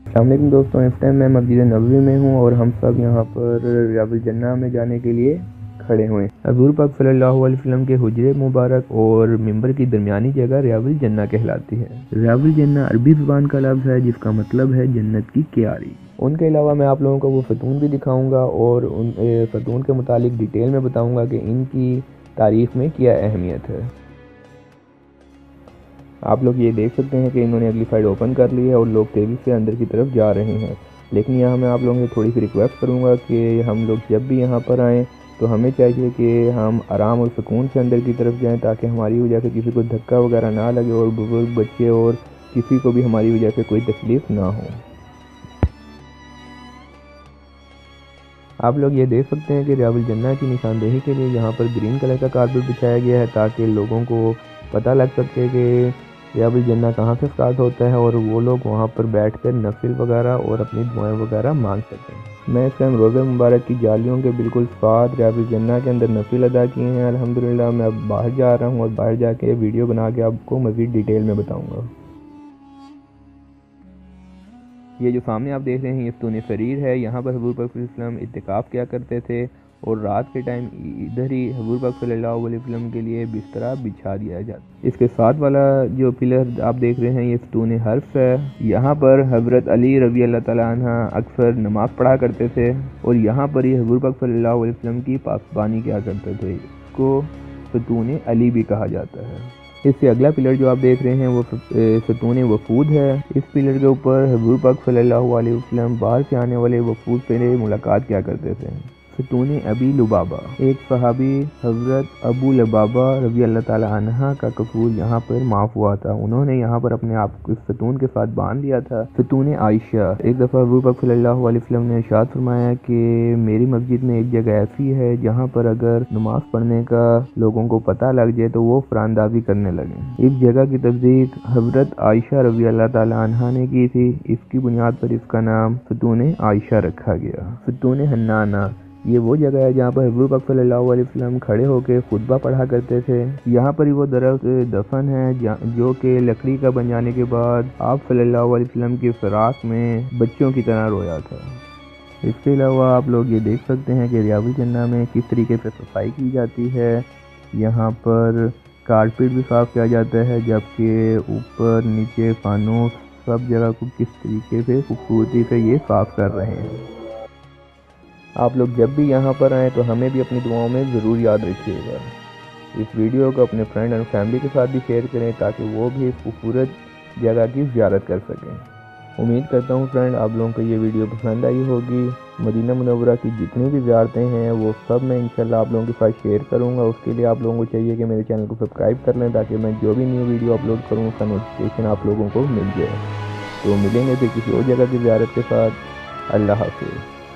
السلام علیکم دوستوں، اس ٹائم میں مسجد نبوی میں ہوں اور ہم سب یہاں پر ریاض الجنہ میں جانے کے لیے کھڑے ہوئے ہیں۔ حضور پاک صلی اللہ علیہ وسلم کے حجرے مبارک اور ممبر کی درمیانی جگہ ریاض الجنہ کہلاتی ہے۔ ریاض الجنہ عربی زبان کا لفظ ہے جس کا مطلب ہے جنت کی کیاری۔ ان کے علاوہ میں آپ لوگوں کو وہ ستون بھی دکھاؤں گا اور ان ستون کے متعلق ڈیٹیل میں بتاؤں گا کہ ان کی تاریخ میں کیا اہمیت ہے۔ آپ لوگ یہ دیکھ سکتے ہیں کہ انہوں نے اگلی سائڈ اوپن کر لی ہے اور لوگ تیزی سے اندر کی طرف جا رہے ہیں، لیکن یہاں میں آپ لوگوں سے تھوڑی سی ریکویسٹ کروں گا کہ ہم لوگ جب بھی یہاں پر آئیں تو ہمیں چاہیے کہ ہم آرام اور سکون سے اندر کی طرف جائیں تاکہ ہماری وجہ سے کسی کو دھکا وغیرہ نہ لگے اور بزرگ بچے اور کسی کو بھی ہماری وجہ سے کوئی تکلیف نہ ہو۔ آپ لوگ یہ دیکھ سکتے ہیں کہ ریاض الجنہ کی نشاندہی کے لیے یہاں پر گرین کلر کا کارپیٹ بچھایا گیا ہے تاکہ لوگوں کو پتہ لگ سکے کہ ریاض الجنہ کہاں سے سٹارٹ ہوتا ہے اور وہ لوگ وہاں پر بیٹھ کر نفل وغیرہ اور اپنی دعائیں وغیرہ مانگ سکیں۔ میں اس ٹائم روزہ مبارک کی جالیوں کے بالکل ساتھ ریاض الجنہ کے اندر نفل ادا کیے ہیں۔ الحمدللہ میں اب باہر جا رہا ہوں اور باہر جا کے ویڈیو بنا کے آپ کو مزید ڈیٹیل میں بتاؤں گا۔ یہ جو سامنے آپ دیکھ رہے ہیں یہ ستون سریر ہے، یہاں پر حضور پاک صلی اللہ علیہ وسلم اعتکاف کیا کرتے تھے اور رات کے ٹائم ادھر ہی حضور پاک صلی اللہ علیہ وسلم کے لیے بسترا بچھا دیا جاتا۔ اس کے ساتھ والا جو پلر آپ دیکھ رہے ہیں یہ ستون حرف ہے، یہاں پر حضرت علی رضی اللہ تعالیٰ عنہ اکثر نماز پڑھا کرتے تھے اور یہاں پر ہی حضور پاک صلی اللہ علیہ وسلم کی پاسبانی کیا کرتے تھے، اس کو ستون علی بھی کہا جاتا ہے۔ اس سے اگلا پلر جو آپ دیکھ رہے ہیں وہ ستون وفود ہے، اس پلر کے اوپر حضور پاک صلی اللہ علیہ وسلم باہر سے آنے والے وفود سے ملاقات کیا کرتے تھے۔ ستون ابی لبابہ، ایک صحابی حضرت ابو لبابہ رضی اللہ تعالی عنہ کا قصور یہاں پر معاف ہوا تھا، انہوں نے یہاں پر اپنے آپ کو ستون کے ساتھ باندھ لیا تھا۔ ستون عائشہ، ایک دفعہ حضور پاک صلی اللہ علیہ وسلم نے ارشاد فرمایا کہ میری مسجد میں ایک جگہ ایسی ہے جہاں پر اگر نماز پڑھنے کا لوگوں کو پتہ لگ جائے تو وہ فراندازی کرنے لگیں۔ اس جگہ کی تصدیق حضرت عائشہ رضی اللہ تعالی عنہ نے کی تھی، اس کی بنیاد پر اس کا نام ستون عائشہ رکھا گیا۔ ستون حنانہ، یہ وہ جگہ ہے جہاں پر حضور پاک صلی اللہ علیہ وسلم کھڑے ہو کے خطبہ پڑھا کرتے تھے۔ یہاں پر ہی وہ درخت دفن ہے جو کہ لکڑی کا بن جانے کے بعد آپ صلی اللہ علیہ وسلم کی فراق میں بچوں کی طرح رویا تھا۔ اس کے علاوہ آپ لوگ یہ دیکھ سکتے ہیں کہ ریاض الجنہ میں کس طریقے سے صفائی کی جاتی ہے، یہاں پر کارپیٹ بھی صاف کیا جاتا ہے جبکہ اوپر نیچے فانوس سب جگہ کو کس طریقے سے خوبصورتی سے یہ صاف کر رہے ہیں۔ آپ لوگ جب بھی یہاں پر آئیں تو ہمیں بھی اپنی دعاؤں میں ضرور یاد رکھیے گا۔ اس ویڈیو کو اپنے فرینڈ اور فیملی کے ساتھ بھی شیئر کریں تاکہ وہ بھی اس خوبصورت جگہ کی زیارت کر سکیں۔ امید کرتا ہوں فرینڈ آپ لوگوں کو یہ ویڈیو پسند آئی ہوگی۔ مدینہ منورہ کی جتنی بھی زیارتیں ہیں وہ سب میں انشاءاللہ آپ لوگوں کے ساتھ شیئر کروں گا۔ اس کے لیے آپ لوگوں کو چاہیے کہ میرے چینل کو سبسکرائب کر لیں تاکہ میں جو بھی نیو ویڈیو اپلوڈ کروں اس کا نوٹیفیکیشن آپ لوگوں کو مل جائے۔ تو ملیں گے پھر کسی اور جگہ کی زیارت کے ساتھ۔ اللہ حافظ۔